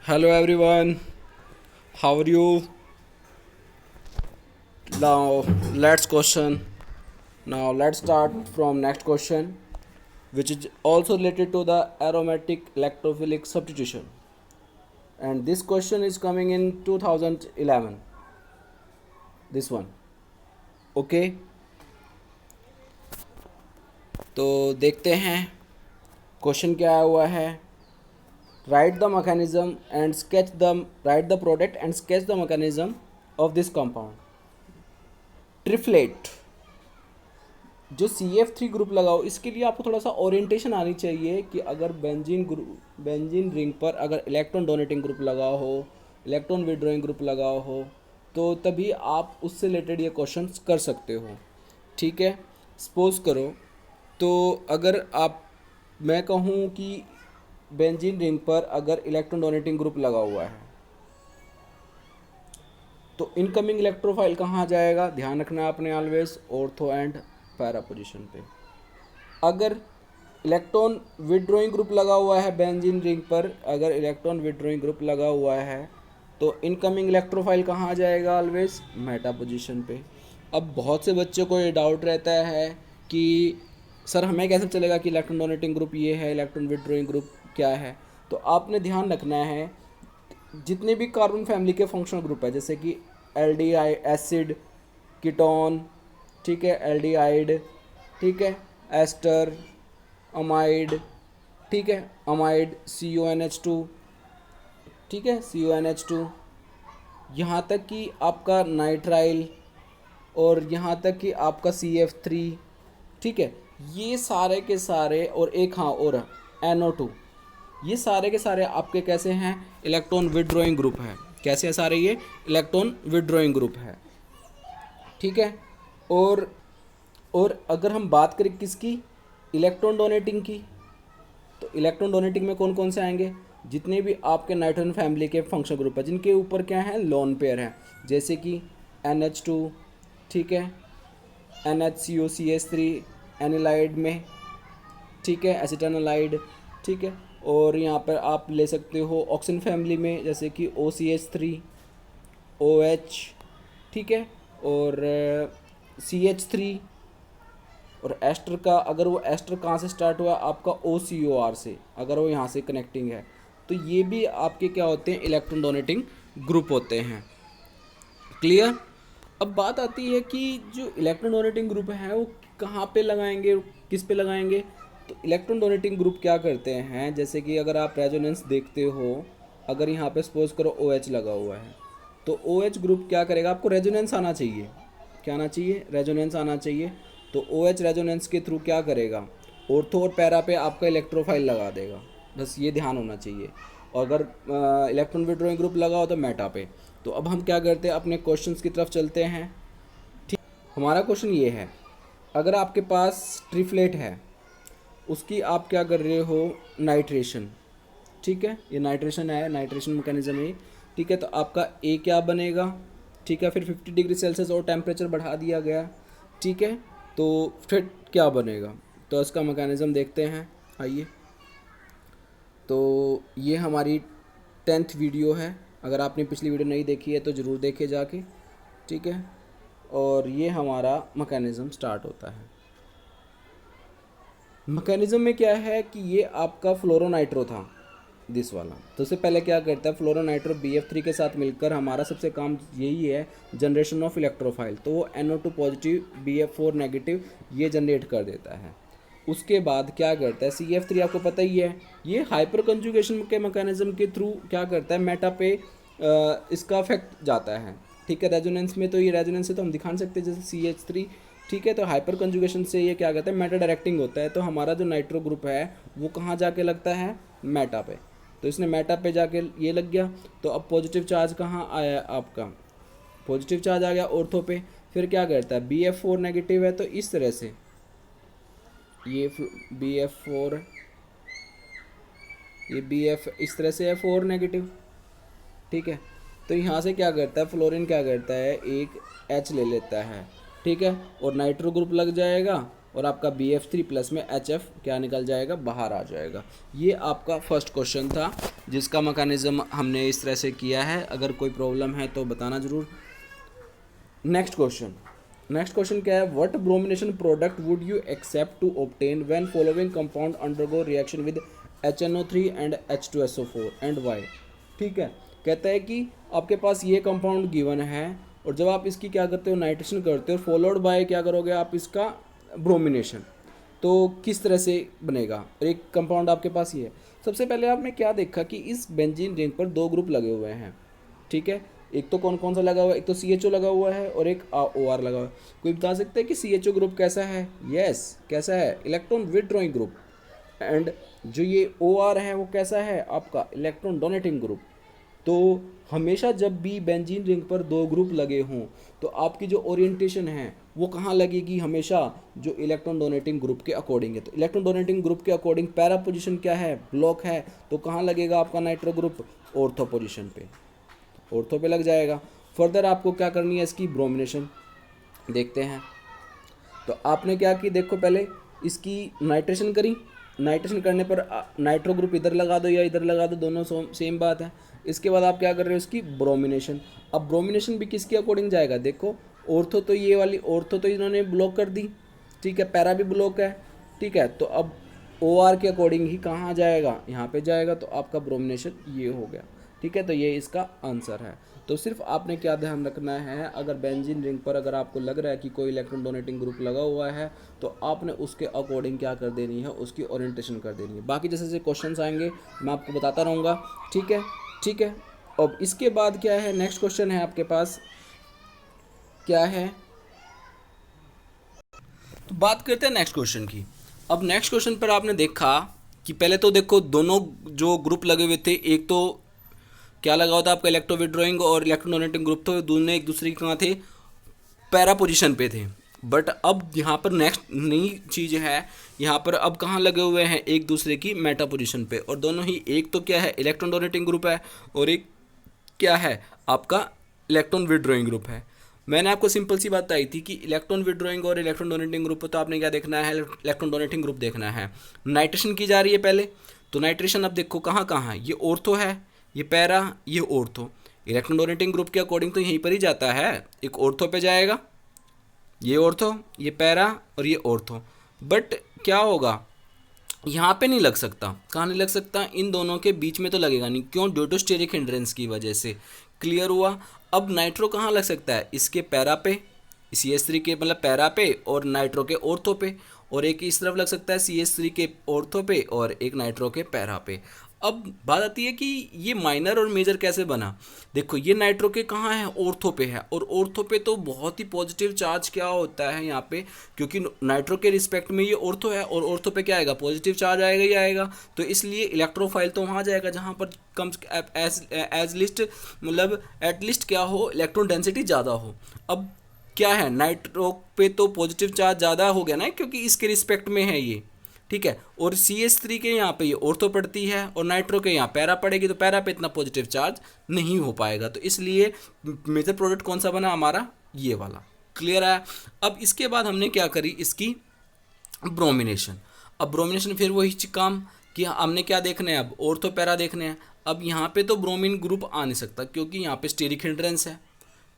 Hello everyone, how are you? Now let's question. Now let's start from next question, which is also related to the aromatic electrophilic substitution. And this question is coming in 2011. This one, okay? तो देखते हैं question क्या आया हुआ है. Write the mechanism and sketch the write the product and sketch the mechanism of this compound. ट्रिफ्लेट जो CF3 group लगाओ, इसके लिए आपको थोड़ा सा ओरिएंटेशन आनी चाहिए कि अगर बेंजीन रिंग पर अगर इलेक्ट्रॉन डोनेटिंग ग्रुप लगा हो, इलेक्ट्रॉन विड्रॉइंग ग्रुप लगा हो, तो तभी आप उससे रिलेटेड ये क्वेश्चंस कर सकते हो. ठीक है, सपोज करो तो अगर मैं कहूँ कि बेंजीन रिंग पर अगर इलेक्ट्रॉन डोनेटिंग ग्रुप लगा हुआ है तो इनकमिंग इलेक्ट्रोफाइल कहाँ जाएगा, ध्यान रखना आपने always ortho and para position पे. अगर इलेक्ट्रॉन विड्रॉइंग ग्रुप लगा हुआ है बेंजीन रिंग पर, अगर इलेक्ट्रॉन विड्रॉइंग ग्रुप लगा हुआ है तो इनकमिंग इलेक्ट्रोफाइल कहाँ जाएगा, ऑलवेज मेटा पोजीशन पे. अब बहुत से बच्चों को ये डाउट रहता है कि सर हमें कैसे चलेगा कि इलेक्ट्रॉन डोनेटिंग ग्रुप ये है, इलेक्ट्रॉन विड्रॉइंग ग्रुप क्या है. तो आपने ध्यान रखना है जितने भी कार्बन फैमिली के फंक्शनल ग्रुप है, जैसे कि एल्डिहाई एसिड, कीटोन, ठीक है, एल्डिहाइड, ठीक है, एस्टर, अमाइड, ठीक है, अमाइड CuNH2, ठीक है, CuNH2, यहाँ तक कि आपका नाइट्राइल और यहाँ तक कि आपका CF3, ठीक है, ये सारे के सारे और एक हाँ और NO2, ये सारे के सारे आपके कैसे हैं, इलेक्ट्रॉन विड्रॉइंग ग्रुप है. कैसे हैं सारे, ये इलेक्ट्रॉन विड्रॉइंग ग्रुप है. ठीक है, और अगर हम बात करें किसकी, इलेक्ट्रॉन डोनेटिंग की, तो इलेक्ट्रॉन डोनेटिंग में कौन कौन से आएंगे, जितने भी आपके नाइट्रोजन फैमिली के फंक्शनल ग्रुप है जिनके ऊपर क्या है, लोन पेयर है, जैसे कि NH2, ठीक है, NHCOCH3 एनिलाइड में, ठीक है, एसिटानालाइड, ठीक है, और यहाँ पर आप ले सकते हो ऑक्सीजन फैमिली में जैसे कि OCH3, OH, ठीक है, और CH3, और एस्टर का अगर वो एस्टर कहाँ से स्टार्ट हुआ, आपका OCOR से, अगर वो यहाँ से कनेक्टिंग है, तो ये भी आपके क्या होते हैं, इलेक्ट्रॉन डोनेटिंग ग्रुप होते हैं. क्लियर. अब बात आती है कि जो इलेक्ट्रॉन डोनेटिंग ग्रुप है वो कहाँ पे लगाएंगे, किस पे लगाएंगे. तो इलेक्ट्रॉन डोनेटिंग ग्रुप क्या करते हैं, जैसे कि अगर आप रेजोनेंस देखते हो, अगर यहाँ पे सपोज करो OH लगा हुआ है तो OH ग्रुप क्या करेगा, आपको रेजोनेंस आना चाहिए, क्या आना चाहिए, रेजोनेंस आना चाहिए. तो OH रेजोनेंस के थ्रू क्या करेगा, ऑर्थो और पैरा पे आपका इलेक्ट्रोफाइल लगा देगा. बस ये ध्यान होना चाहिए. और अगर इलेक्ट्रॉन विड्रॉइंग ग्रुप लगा हो तो मेटा पे. तो अब हम क्या करते हैं, अपने क्वेश्चंस की तरफ चलते हैं. ठीक, हमारा क्वेश्चन ये है, अगर आपके पास ट्रिफ्लेट है, उसकी आप क्या कर रहे हो, नाइट्रेशन, ठीक है, ये नाइट्रेशन है, नाइट्रेशन मैकेनिज्म है, ठीक है. तो आपका A क्या बनेगा, ठीक है, फिर 50 डिग्री सेल्सियस और टेम्परेचर बढ़ा दिया गया, ठीक है, तो फिर क्या बनेगा. तो इसका मैकेनिज्म देखते हैं, आइए. तो ये हमारी 10th वीडियो है, अगर आपने पिछली वीडियो नहीं देखी है तो ज़रूर देखे जाके, ठीक है. और ये हमारा मैकेनिज्म स्टार्ट होता है. मैकेनिज्म में क्या है कि ये आपका फ्लोरोनाइट्रो था, दिस वाला. तो उससे पहले क्या करता है, फ्लोरोनाइट्रो BF3 के साथ मिलकर हमारा सबसे काम यही है, जनरेशन ऑफ इलेक्ट्रोफाइल. तो वो NO2 पॉजिटिव BF4 नेगेटिव ये जनरेट कर देता है. उसके बाद क्या करता है, CF3 आपको पता ही है, ये हाइपर कंजुगेशन के मैकेनिज्म के थ्रू क्या करता है, मेटा पे इसका इफेक्ट जाता है. ठीक है, रेजोनेंस में तो ये रेजोनेंस से तो हम दिखा नहीं सकते जैसे CH3, ठीक है. तो हाइपर कंजुगेशन से ये क्या करता है, मेटा डायरेक्टिंग होता है. तो हमारा जो नाइट्रो ग्रुप है वो कहाँ जाके लगता है, मेटा पे. तो इसने मेटा पे जाके ये लग गया. तो अब पॉजिटिव चार्ज कहाँ आया, आपका पॉजिटिव चार्ज आ गया ऑर्थो पे. फिर क्या करता है, BF4 नेगेटिव है तो इस तरह से ये BF4, ये BF इस तरह से है 4 नेगेटिव, ठीक है. तो यहाँ से क्या करता है, फ्लोरीन क्या करता है, एक H ले लेता है, ठीक है, और नाइट्रो ग्रुप लग जाएगा. और आपका BF3 प्लस में HF क्या निकल जाएगा, बाहर आ जाएगा। ये आपका फर्स्ट क्वेश्चन था जिसका मैकेनिज्म हमने इस तरह से किया है। अगर कोई प्रॉब्लम है तो बताना ज़रूर। नेक्स्ट क्वेश्चन क्या है, what bromination product would you expect to obtain when following compound undergo reaction with HNO3 and H2SO4 and Y. ठीक है, कहता है कि आपके पास ये कंपाउंड गिवन है और जब आप इसकी क्या करते हो, नाइट्रेशन करते हो, फॉलोड बाय क्या करोगे आप, इसका ब्रोमिनेशन, तो किस तरह से बनेगा। एक कंपाउंड आपके पास ये है। सबसे पहले आपने क्या देखा कि इस बेंजीन रिंग पर दो ग्रुप लगे हुए हैं। ठीक है, एक तो कौन कौन सा लगा हुआ है, एक तो CHO लगा हुआ है और एक OR लगा हुआ है। कोई बता सकता है कि CHO ग्रुप कैसा है? यस, कैसा है, इलेक्ट्रॉन विथड्रॉइंग ग्रुप। एंड जो ये OR है वो कैसा है, आपका इलेक्ट्रॉन डोनेटिंग ग्रुप। तो हमेशा जब भी बेंजीन रिंग पर दो ग्रुप लगे हों तो आपकी जो ओरिएंटेशन है वो कहाँ लगेगी, हमेशा जो इलेक्ट्रॉन डोनेटिंग ग्रुप के अकॉर्डिंग है। तो इलेक्ट्रॉन डोनेटिंग ग्रुप के अकॉर्डिंग पैरा पोजीशन क्या है, ब्लॉक है, तो कहाँ लगेगा आपका नाइट्रो ग्रुप, ऑर्थो पोजीशन पे, ऑर्थो पे लग जाएगा। फर्दर आपको क्या करनी है, इसकी ब्रोमिनेशन देखते हैं। तो आपने क्या की, देखो पहले इसकी नाइट्रेशन करी, नाइट्रेशन करने पर नाइट्रो ग्रुप इधर लगा दो या इधर लगा दो, दोनों सेम बात है। इसके बाद आप क्या कर रहे हो, इसकी ब्रोमिनेशन। अब ब्रोमिनेशन भी किसके अकॉर्डिंग जाएगा, देखो ऑर्थो तो ये वाली ऑर्थो तो इन्होंने ब्लॉक कर दी, ठीक है, पैरा भी ब्लॉक है, ठीक है, तो अब OR के अकॉर्डिंग ही कहाँ जाएगा, यहाँ पे जाएगा। तो आपका ब्रोमिनेशन ये हो गया। ठीक है, तो ये इसका आंसर है। तो सिर्फ आपने क्या ध्यान रखना है, अगर बेंजीन रिंग पर अगर आपको लग रहा है कि कोई इलेक्ट्रॉन डोनेटिंग ग्रुप लगा हुआ है तो आपने उसके अकॉर्डिंग क्या कर देनी है, उसकी ओरिएंटेशन कर देनी है। बाकी जैसे जैसे क्वेश्चंस आएंगे मैं आपको बताता रहूँगा। ठीक है, ठीक है। अब इसके बाद क्या है, नेक्स्ट क्वेश्चन है आपके पास, क्या है, तो बात करते हैं नेक्स्ट क्वेश्चन की। अब नेक्स्ट क्वेश्चन पर आपने देखा कि पहले तो देखो दोनों जो ग्रुप लगे हुए थे, एक तो क्या लगा हुआ था आपका इलेक्ट्रो विड्रॉइंग और इलेक्ट्रो डोनेटिंग ग्रुप, तो दोनों एक दूसरे के कहाँ थे, पैरा पोजीशन पे थे। बट अब यहाँ पर नेक्स्ट नई चीज़ है, यहाँ पर अब कहाँ लगे हुए हैं, एक दूसरे की मेटा पोजीशन पे, और दोनों ही, एक तो क्या है इलेक्ट्रॉन डोनेटिंग ग्रुप है और एक क्या है आपका इलेक्ट्रॉन विड्रॉइंग ग्रुप है। मैंने आपको सिंपल सी बात बताई थी कि इलेक्ट्रॉन विड्रॉइंग और इलेक्ट्रॉन डोनेटिंग ग्रुप, तो आपने क्या देखना है, इलेक्ट्रॉन डोनेटिंग ग्रुप देखना है। नाइट्रेशन की जा रही है पहले, तो नाइट्रेशन अब देखो कहाँ कहाँ है, ये ऑर्थो है, ये पैरा, ये ऑर्थो। इलेक्ट्रॉन डोनेटिंग ग्रुप के अकॉर्डिंग तो यहीं पर ही जाता है, एक ऑर्थो पे जाएगा, ये ऑर्थो, ये पैरा और ये ऑर्थो। बट क्या होगा, यहाँ पे नहीं लग सकता, कहाँ नहीं लग सकता, इन दोनों के बीच में तो लगेगा नहीं, क्यों, ड्यू टू स्टेरिक हिंड्रेंस की वजह से। क्लियर हुआ। अब नाइट्रो कहाँ लग सकता है, इसके पैरा पे, CH3 के मतलब पैरा पे और नाइट्रो के ऑर्थो पे, और एक इस तरफ लग सकता है CH3 के ऑर्थो पे और एक नाइट्रो के पैरा पे। अब बात आती है कि ये माइनर और मेजर कैसे बना। देखो ये नाइट्रो के कहाँ है, ऑर्थो पे है, और ऑर्थो पे तो बहुत ही पॉजिटिव चार्ज क्या होता है यहाँ पे, क्योंकि नाइट्रो के रिस्पेक्ट में ये ऑर्थो है और ऑर्थो पे क्या आएगा, पॉजिटिव चार्ज आएगा ही आएगा। तो इसलिए इलेक्ट्रोफाइल तो वहाँ जाएगा जहाँ पर कम एज लिस्ट मतलब एटलीस्ट क्या हो, इलेक्ट्रॉन डेंसिटी ज़्यादा हो। अब क्या है, नाइट्रो पे तो पॉजिटिव चार्ज ज़्यादा हो गया ना, क्योंकि इसके रिस्पेक्ट में है ये, ठीक है, और CH3 के यहाँ पे ये ऑर्थो पड़ती है और नाइट्रो के यहाँ पैरा पड़ेगी, तो पैरा पे इतना पॉजिटिव चार्ज नहीं हो पाएगा। तो इसलिए मेजर प्रोडक्ट कौन सा बना हमारा, ये वाला। क्लियर है। अब इसके बाद हमने क्या करी, इसकी ब्रोमिनेशन। अब ब्रोमिनेशन फिर वही काम कि हमने क्या देखना है, अब ऑर्थो पैरा देखने हैं। अब यहाँ पे तो ब्रोमीन ग्रुप आ नहीं सकता क्योंकि यहाँ पे स्टेरिक हिंड्रेंस है,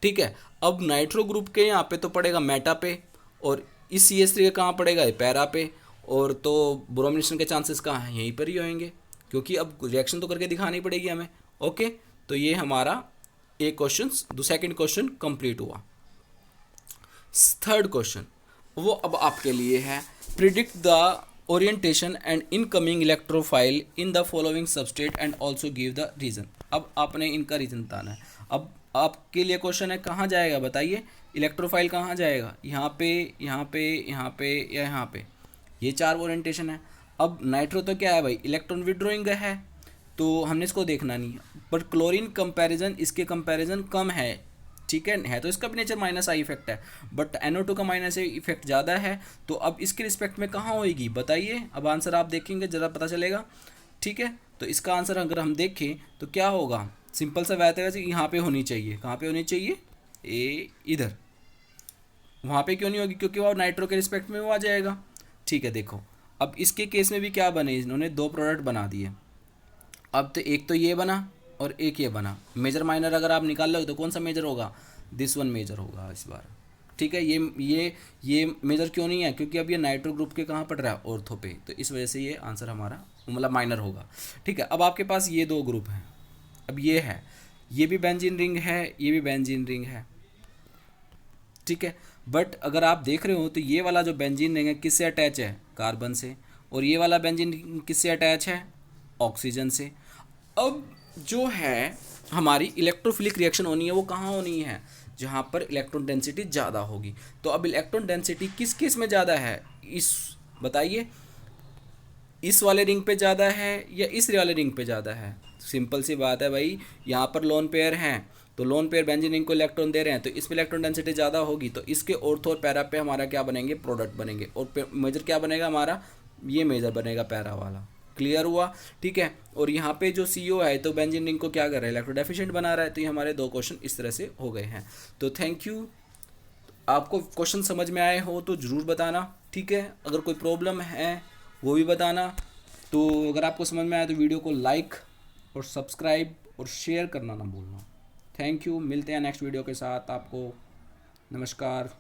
ठीक है। अब नाइट्रो ग्रुप के यहाँ पे तो पड़ेगा मेटा पे, और इस CH3 के कहाँ पड़ेगा, ये पैरा पे, और तो ब्रोमिनेशन के चांसेस कहाँ हैं, यहीं पर ही होंगे, क्योंकि अब रिएक्शन तो करके दिखानी पड़ेगी हमें। ओके, तो ये हमारा एक क्वेश्चन, सेकंड क्वेश्चन कंप्लीट हुआ। थर्ड क्वेश्चन वो अब आपके लिए है, predict the orientation and incoming electrophile in the following substrate and also give the reason. अब आपने इनका रीजन बताना है। अब आपके लिए क्वेश्चन है, कहाँ जाएगा बताइए, इलेक्ट्रोफाइल कहाँ जाएगा, यहाँ पे, यहाँ पे, यहाँ पे या यहाँ पे, ये चार ओरिएंटेशन है। अब नाइट्रो तो क्या है भाई, इलेक्ट्रॉन विड्रॉइंग है, तो हमने इसको देखना नहीं, पर क्लोरीन कंपैरिजन इसके कंपैरिजन कम है, ठीक है तो इसका भी नेचर -I इफेक्ट है, बट NO2 का -A इफेक्ट ज़्यादा है। तो अब इसके रिस्पेक्ट में कहाँ होएगी बताइए, अब आंसर आप देखेंगे ज़रा पता चलेगा, ठीक है। तो इसका आंसर अगर हम देखें तो क्या होगा, सिंपल सा बात है, वैसे यहाँ पे होनी चाहिए, कहाँ पे होनी चाहिए, इधर वहाँ पे क्यों नहीं होगी, क्योंकि वो नाइट्रो के रिस्पेक्ट में वो आ जाएगा। ठीक है, देखो अब इसके केस में भी क्या बने, इन्होंने दो प्रोडक्ट बना दिए। अब तो एक तो ये बना और एक ये बना। मेजर माइनर अगर आप निकाल लोगे तो कौन सा मेजर होगा, दिस वन मेजर होगा इस बार। ठीक है, ये मेजर क्यों नहीं है, क्योंकि अब ये नाइट्रो ग्रुप के कहाँ पड़ रहा है, ऑर्थो पे, तो इस वजह से ये आंसर हमारा मतलब माइनर होगा। ठीक है, अब आपके पास ये दो ग्रुप हैं, अब ये है, ये भी बेंजीन रिंग है, ये भी बेंजीन रिंग है। ठीक है, बट अगर आप देख रहे हो तो ये वाला जो बेंजीन रिंग है किससे अटैच है, कार्बन से, और ये वाला बेंजीन रिंग किससे अटैच है, ऑक्सीजन से। अब जो है हमारी इलेक्ट्रोफिलिक रिएक्शन होनी है, वो कहाँ होनी है, जहाँ पर इलेक्ट्रॉन डेंसिटी ज़्यादा होगी। तो अब इलेक्ट्रॉन डेंसिटी किस केस में ज़्यादा है, इस बताइए, इस वाले रिंग पे ज़्यादा है या इस वाले रिंग पे ज़्यादा है। सिंपल सी बात है भाई, यहाँ पर लोन पेयर हैं तो लोन पेयर बेंजीन रिंग को इलेक्ट्रॉन दे रहे हैं, तो इस पे इलेक्ट्रॉन डेंसिटी ज़्यादा होगी, तो इसके ऑर्थो और पैरा पे हमारा क्या बनेंगे, प्रोडक्ट बनेंगे, और मेजर क्या बनेगा हमारा, ये मेजर बनेगा पैरा वाला। क्लियर हुआ। ठीक है, और यहाँ पे जो CO है तो बेंजीन रिंग को क्या कर रहा है, इलेक्ट्रोडेफिशिएंट बना रहा है। तो ये हमारे दो क्वेश्चन इस तरह से हो गए हैं। तो थैंक यू। आपको क्वेश्चन समझ में आए हो तो ज़रूर बताना। ठीक है, अगर कोई प्रॉब्लम है वो भी बताना। तो अगर आपको समझ में आया तो वीडियो को लाइक और सब्सक्राइब और शेयर करना ना भूलना। थैंक यू, मिलते हैं नेक्स्ट वीडियो के साथ। आपको नमस्कार।